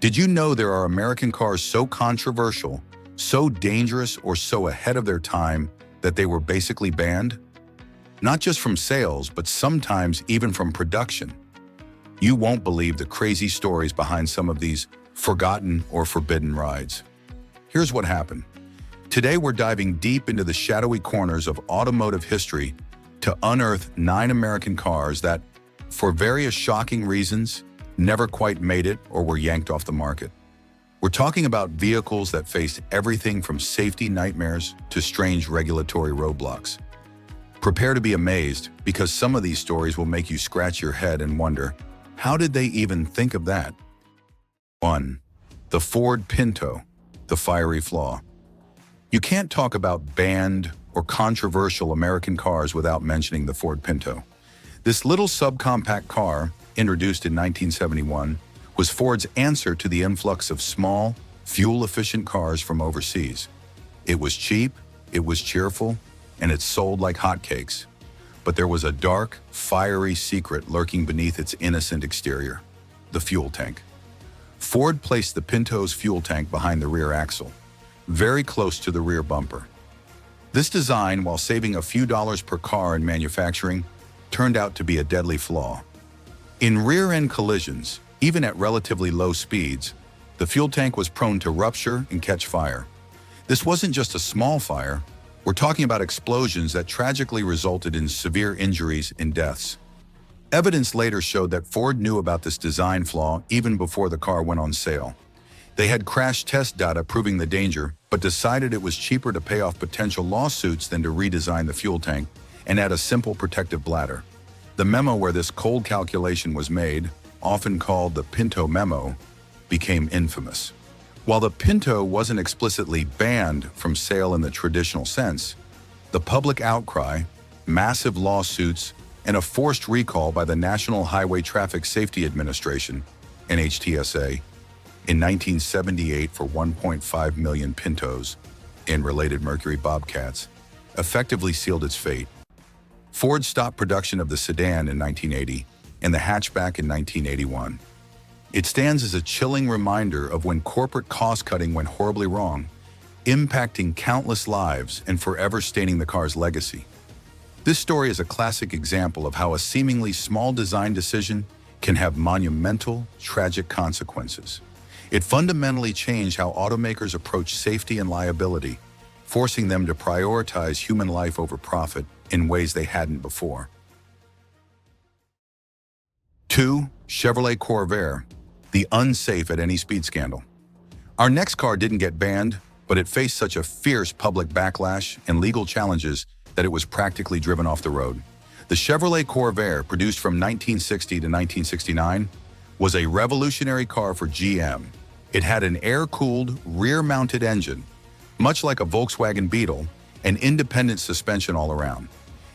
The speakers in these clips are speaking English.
Did you know there are American cars so controversial, so dangerous, or so ahead of their time that they were basically banned? Not just from sales, but sometimes even from production. You won't believe the crazy stories behind some of these forgotten or forbidden rides. Here's what happened. Today we're diving deep into the shadowy corners of automotive history to unearth 9 American cars that, for various shocking reasons, never quite made it or were yanked off the market. We're talking about vehicles that faced everything from safety nightmares to strange regulatory roadblocks. Prepare to be amazed, because some of these stories will make you scratch your head and wonder, how did they even think of that? 1. The Ford Pinto, the fiery flaw. You can't talk about banned or controversial American cars without mentioning the Ford Pinto. This little subcompact car, introduced in 1971, was Ford's answer to the influx of small, fuel-efficient cars from overseas. It was cheap, it was cheerful, and it sold like hotcakes. But there was a dark, fiery secret lurking beneath its innocent exterior: the fuel tank. Ford placed the Pinto's fuel tank behind the rear axle, very close to the rear bumper. This design, while saving a few dollars per car in manufacturing, turned out to be a deadly flaw. In rear-end collisions, even at relatively low speeds, the fuel tank was prone to rupture and catch fire. This wasn't just a small fire. We're talking about explosions that tragically resulted in severe injuries and deaths. Evidence later showed that Ford knew about this design flaw even before the car went on sale. They had crash test data proving the danger, but decided it was cheaper to pay off potential lawsuits than to redesign the fuel tank and add a simple protective bladder. The memo where this cold calculation was made, often called the Pinto memo, became infamous. While the Pinto wasn't explicitly banned from sale in the traditional sense, the public outcry, massive lawsuits, and a forced recall by the National Highway Traffic Safety Administration, NHTSA, in 1978 for 1.5 million Pintos and related Mercury Bobcats, effectively sealed its fate. Ford stopped production of the sedan in 1980 and the hatchback in 1981. It stands as a chilling reminder of when corporate cost-cutting went horribly wrong, impacting countless lives and forever staining the car's legacy. This story is a classic example of how a seemingly small design decision can have monumental, tragic consequences. It fundamentally changed how automakers approach safety and liability, forcing them to prioritize human life over profit in ways they hadn't before. 2. Chevrolet Corvair, the unsafe at any speed scandal. Our next car didn't get banned, but it faced such a fierce public backlash and legal challenges that it was practically driven off the road. The Chevrolet Corvair, produced from 1960 to 1969, was a revolutionary car for GM. It had an air-cooled, rear-mounted engine, much like a Volkswagen Beetle, and independent suspension all around.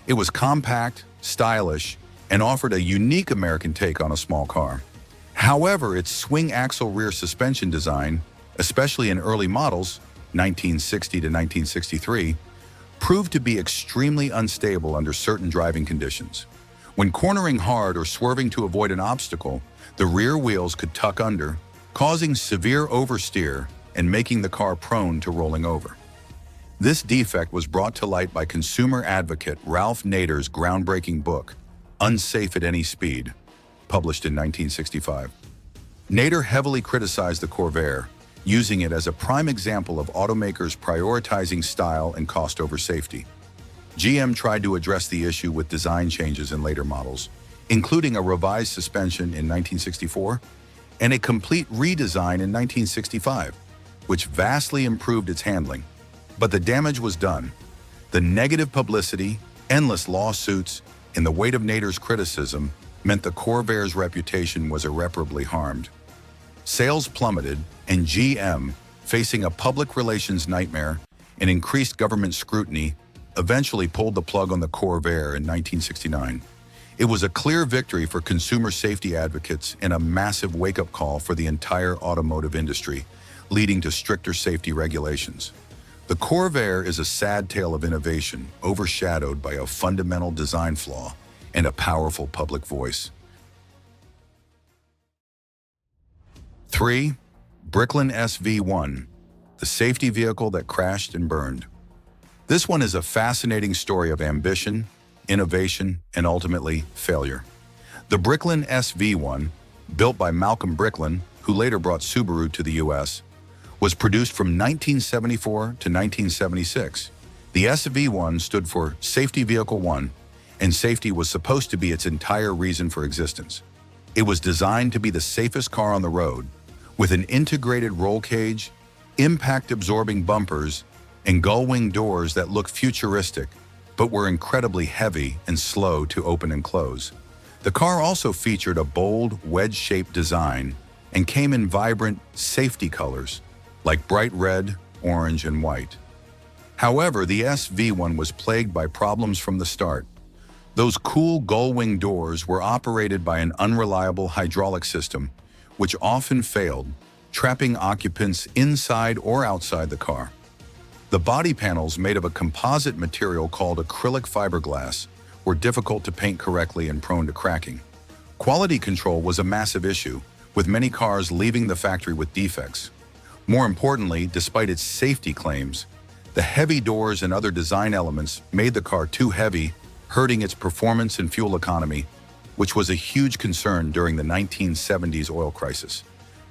It was compact, stylish, and offered a unique American take on a small car. However, its swing-axle rear suspension design, especially in early models, 1960 to 1963, proved to be extremely unstable under certain driving conditions. When cornering hard or swerving to avoid an obstacle, the rear wheels could tuck under, causing severe oversteer and making the car prone to rolling over. This defect was brought to light by consumer advocate Ralph Nader's groundbreaking book, Unsafe at Any Speed, published in 1965. Nader heavily criticized the Corvair, using it as a prime example of automakers prioritizing style and cost over safety. GM tried to address the issue with design changes in later models, including a revised suspension in 1964 and a complete redesign in 1965, which vastly improved its handling. But the damage was done. The negative publicity, endless lawsuits, and the weight of Nader's criticism meant the Corvair's reputation was irreparably harmed. Sales plummeted, and GM, facing a public relations nightmare and increased government scrutiny, eventually pulled the plug on the Corvair in 1969. It was a clear victory for consumer safety advocates and a massive wake-up call for the entire automotive industry, leading to stricter safety regulations. The Corvair is a sad tale of innovation, overshadowed by a fundamental design flaw and a powerful public voice. 3. Bricklin SV1, the safety vehicle that crashed and burned. This one is a fascinating story of ambition, innovation, and ultimately failure. The Bricklin SV1, built by Malcolm Bricklin, who later brought Subaru to the US, was produced from 1974 to 1976. The SV1 stood for Safety Vehicle 1, and safety was supposed to be its entire reason for existence. It was designed to be the safest car on the road, with an integrated roll cage, impact-absorbing bumpers, and gull-wing doors that looked futuristic, but were incredibly heavy and slow to open and close. The car also featured a bold, wedge-shaped design and came in vibrant safety colors, like bright red, orange, and white. However, the SV1 was plagued by problems from the start. Those cool gull-wing doors were operated by an unreliable hydraulic system, which often failed, trapping occupants inside or outside the car. The body panels, made of a composite material called acrylic fiberglass, were difficult to paint correctly and prone to cracking. Quality control was a massive issue, with many cars leaving the factory with defects. More importantly, despite its safety claims, the heavy doors and other design elements made the car too heavy, hurting its performance and fuel economy, which was a huge concern during the 1970s oil crisis.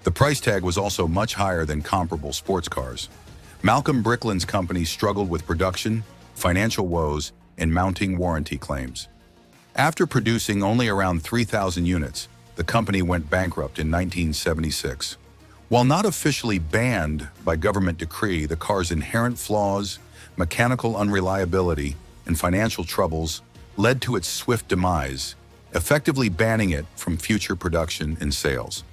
The price tag was also much higher than comparable sports cars. Malcolm Bricklin's company struggled with production, financial woes, and mounting warranty claims. After producing only around 3,000 units, the company went bankrupt in 1976. While not officially banned by government decree, the car's inherent flaws, mechanical unreliability, and financial troubles led to its swift demise, effectively banning it from future production and sales.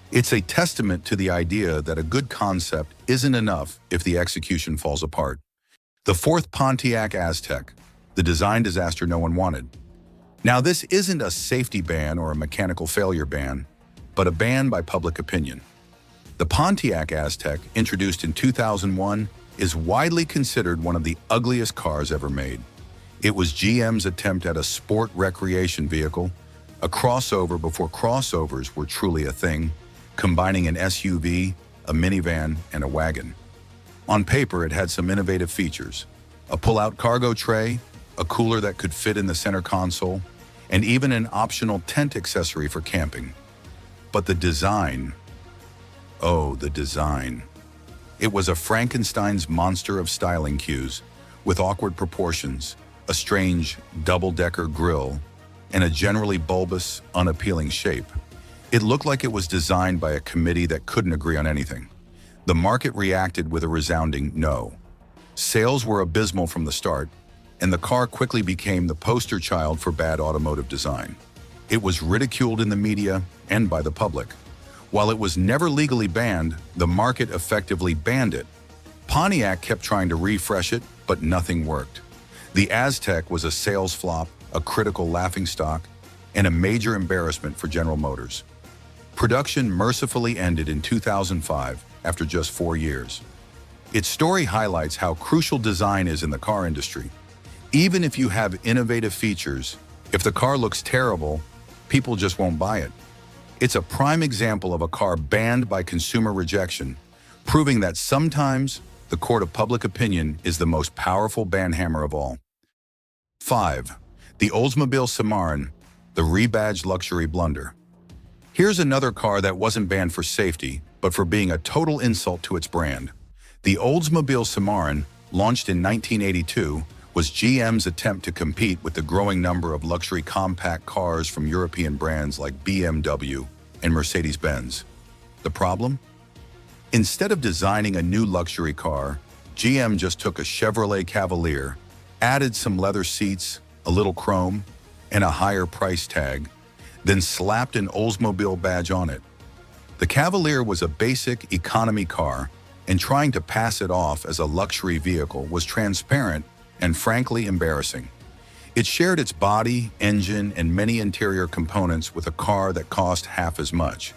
It's a testament to the idea that a good concept isn't enough if the execution falls apart. The fourth Pontiac Aztek, the design disaster no one wanted. Now, this isn't a safety ban or a mechanical failure ban, but a ban by public opinion. The Pontiac Aztek, introduced in 2001, is widely considered one of the ugliest cars ever made. It was GM's attempt at a sport recreation vehicle, a crossover before crossovers were truly a thing, combining an SUV, a minivan, and a wagon. On paper, it had some innovative features: a pull-out cargo tray, a cooler that could fit in the center console, and even an optional tent accessory for camping. But the design, oh, the design. It was a Frankenstein's monster of styling cues, with awkward proportions, a strange double-decker grille, and a generally bulbous, unappealing shape. It looked like it was designed by a committee that couldn't agree on anything. The market reacted with a resounding no. Sales were abysmal from the start, and the car quickly became the poster child for bad automotive design. It was ridiculed in the media and by the public. While it was never legally banned, the market effectively banned it. Pontiac kept trying to refresh it, but nothing worked. The Aztek was a sales flop, a critical laughingstock, and a major embarrassment for General Motors. Production mercifully ended in 2005 after just 4 years. Its story highlights how crucial design is in the car industry. Even if you have innovative features, if the car looks terrible, people just won't buy it. It's a prime example of a car banned by consumer rejection, proving that sometimes the court of public opinion is the most powerful banhammer of all. 5. The Oldsmobile Cimarron, the rebadged luxury blunder. Here's another car that wasn't banned for safety, but for being a total insult to its brand. The Oldsmobile Cimarron, launched in 1982, was GM's attempt to compete with the growing number of luxury compact cars from European brands like BMW and Mercedes-Benz. The problem? Instead of designing a new luxury car, GM just took a Chevrolet Cavalier, added some leather seats, a little chrome, and a higher price tag, then slapped an Oldsmobile badge on it. The Cavalier was a basic economy car, and trying to pass it off as a luxury vehicle was transparent and frankly embarrassing. It shared its body, engine, and many interior components with a car that cost half as much.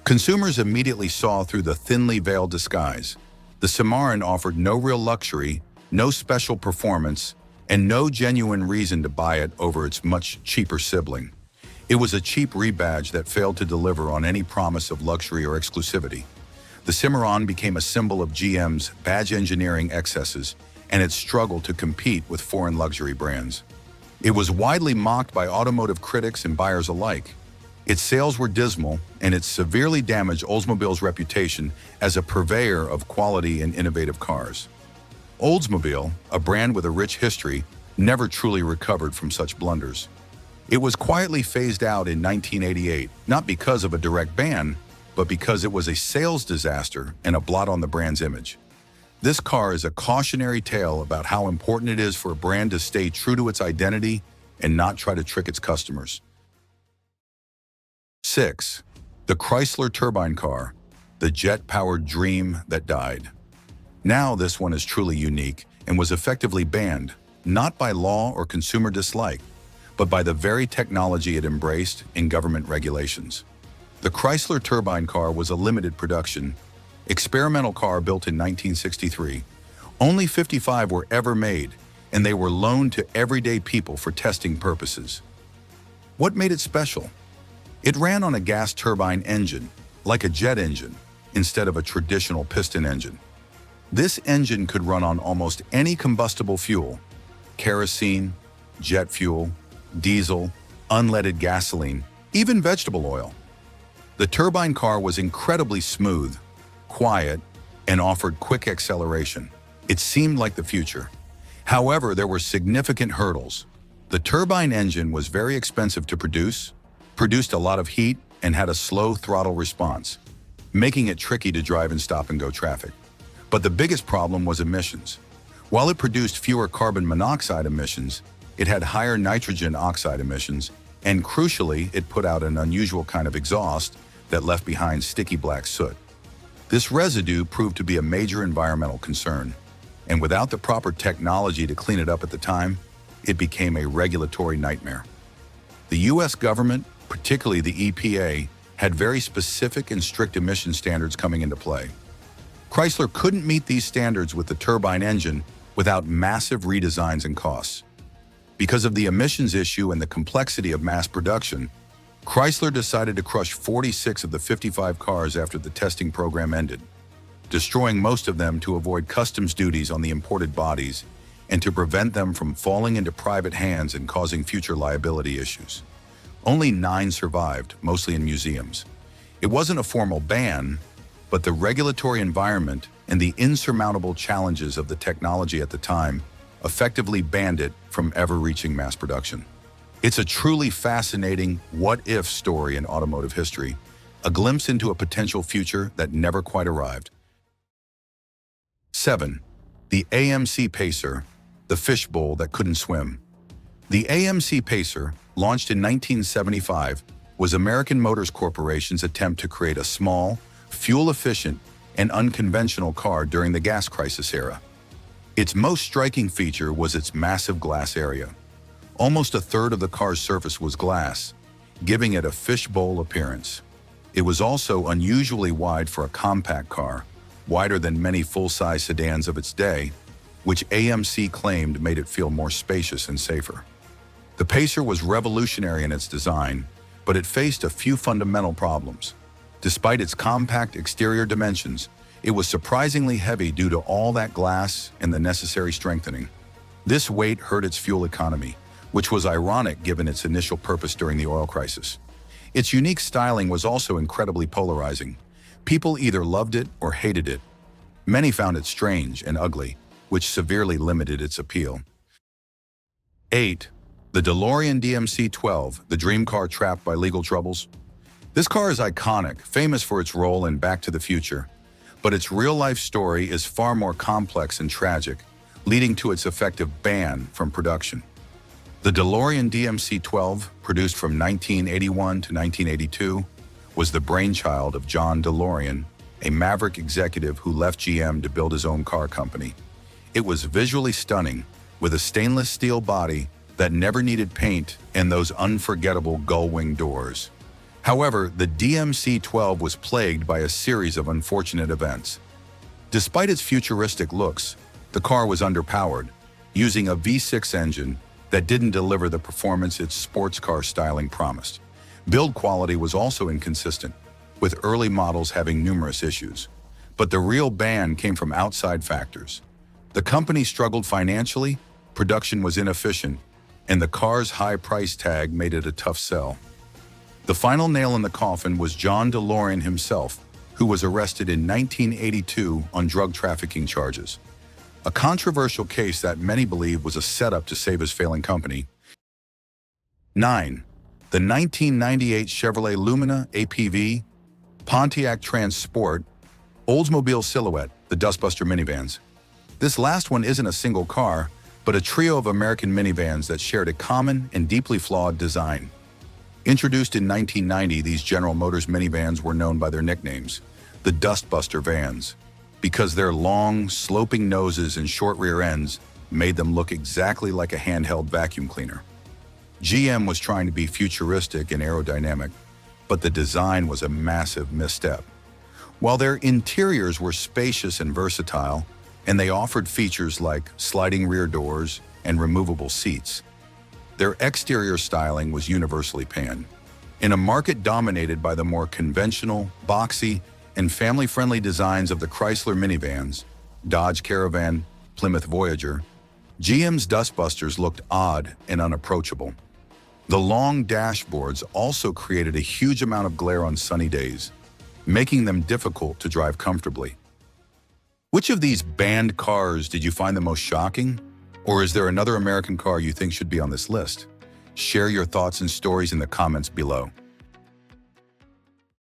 Consumers immediately saw through the thinly veiled disguise. The Cimarron offered no real luxury, no special performance, and no genuine reason to buy it over its much cheaper sibling. It was a cheap rebadge that failed to deliver on any promise of luxury or exclusivity. The Cimarron became a symbol of GM's badge engineering excesses and its struggle to compete with foreign luxury brands. It was widely mocked by automotive critics and buyers alike. Its sales were dismal, and it severely damaged Oldsmobile's reputation as a purveyor of quality and innovative cars. Oldsmobile, a brand with a rich history, never truly recovered from such blunders. It was quietly phased out in 1988, not because of a direct ban, but because it was a sales disaster and a blot on the brand's image. This car is a cautionary tale about how important it is for a brand to stay true to its identity and not try to trick its customers. 6. The Chrysler Turbine Car, the jet-powered dream that died. Now this one is truly unique and was effectively banned, not by law or consumer dislike, but by the very technology it embraced in government regulations. The Chrysler Turbine Car was a limited production, experimental car built in 1963. Only 55 were ever made, and they were loaned to everyday people for testing purposes. What made it special? It ran on a gas turbine engine, like a jet engine, instead of a traditional piston engine. This engine could run on almost any combustible fuel: kerosene, jet fuel, diesel, unleaded gasoline, even vegetable oil. The turbine car was incredibly smooth, quiet, and offered quick acceleration. It seemed like the future. However, there were significant hurdles. The turbine engine was very expensive to produce, produced a lot of heat, and had a slow throttle response, making it tricky to drive in stop-and-go traffic. But the biggest problem was emissions. While it produced fewer carbon monoxide emissions, it had higher nitrogen oxide emissions, and crucially, it put out an unusual kind of exhaust that left behind sticky black soot. This residue proved to be a major environmental concern, and without the proper technology to clean it up at the time, it became a regulatory nightmare. The U.S. government, particularly the EPA, had very specific and strict emission standards coming into play. Chrysler couldn't meet these standards with the turbine engine without massive redesigns and costs. Because of the emissions issue and the complexity of mass production, Chrysler decided to crush 46 of the 55 cars after the testing program ended, destroying most of them to avoid customs duties on the imported bodies and to prevent them from falling into private hands and causing future liability issues. Only 9 survived, mostly in museums. It wasn't a formal ban, but the regulatory environment and the insurmountable challenges of the technology at the time effectively banned it from ever reaching mass production. It's a truly fascinating what-if story in automotive history, a glimpse into a potential future that never quite arrived. 7. The AMC Pacer, the fishbowl that couldn't swim. The AMC Pacer, launched in 1975, was American Motors Corporation's attempt to create a small, fuel-efficient, and unconventional car during the gas crisis era. Its most striking feature was its massive glass area. Almost a third of the car's surface was glass, giving it a fishbowl appearance. It was also unusually wide for a compact car, wider than many full-size sedans of its day, which AMC claimed made it feel more spacious and safer. The Pacer was revolutionary in its design, but it faced a few fundamental problems. Despite its compact exterior dimensions, it was surprisingly heavy due to all that glass and the necessary strengthening. This weight hurt its fuel economy, which was ironic given its initial purpose during the oil crisis. Its unique styling was also incredibly polarizing. People either loved it or hated it. Many found it strange and ugly, which severely limited its appeal. 8. The DeLorean DMC-12, the dream car trapped by legal troubles. This car is iconic, famous for its role in Back to the Future, but its real-life story is far more complex and tragic, leading to its effective ban from production. The DeLorean DMC-12, produced from 1981 to 1982, was the brainchild of John DeLorean, a maverick executive who left GM to build his own car company. It was visually stunning, with a stainless steel body that never needed paint and those unforgettable gull-wing doors. However, the DMC-12 was plagued by a series of unfortunate events. Despite its futuristic looks, the car was underpowered, using a V6 engine that didn't deliver the performance its sports car styling promised. Build quality was also inconsistent, with early models having numerous issues. But the real ban came from outside factors. The company struggled financially, production was inefficient, and the car's high price tag made it a tough sell. The final nail in the coffin was John DeLorean himself, who was arrested in 1982 on drug trafficking charges. A controversial case that many believe was a setup to save his failing company. 9. The 1998 Chevrolet Lumina APV, Pontiac Transport, Oldsmobile Silhouette, the Dustbuster minivans. This last one isn't a single car, but a trio of American minivans that shared a common and deeply flawed design. Introduced in 1990, these General Motors minivans were known by their nicknames, the Dustbuster vans, because their long, sloping noses and short rear ends made them look exactly like a handheld vacuum cleaner. GM was trying to be futuristic and aerodynamic, but the design was a massive misstep. While their interiors were spacious and versatile, and they offered features like sliding rear doors and removable seats, their exterior styling was universally panned. In a market dominated by the more conventional, boxy, and family-friendly designs of the Chrysler minivans, Dodge Caravan, Plymouth Voyager, GM's Dustbusters looked odd and unapproachable. The long dashboards also created a huge amount of glare on sunny days, making them difficult to drive comfortably. Which of these banned cars did you find the most shocking? Or is there another American car you think should be on this list? Share your thoughts and stories in the comments below.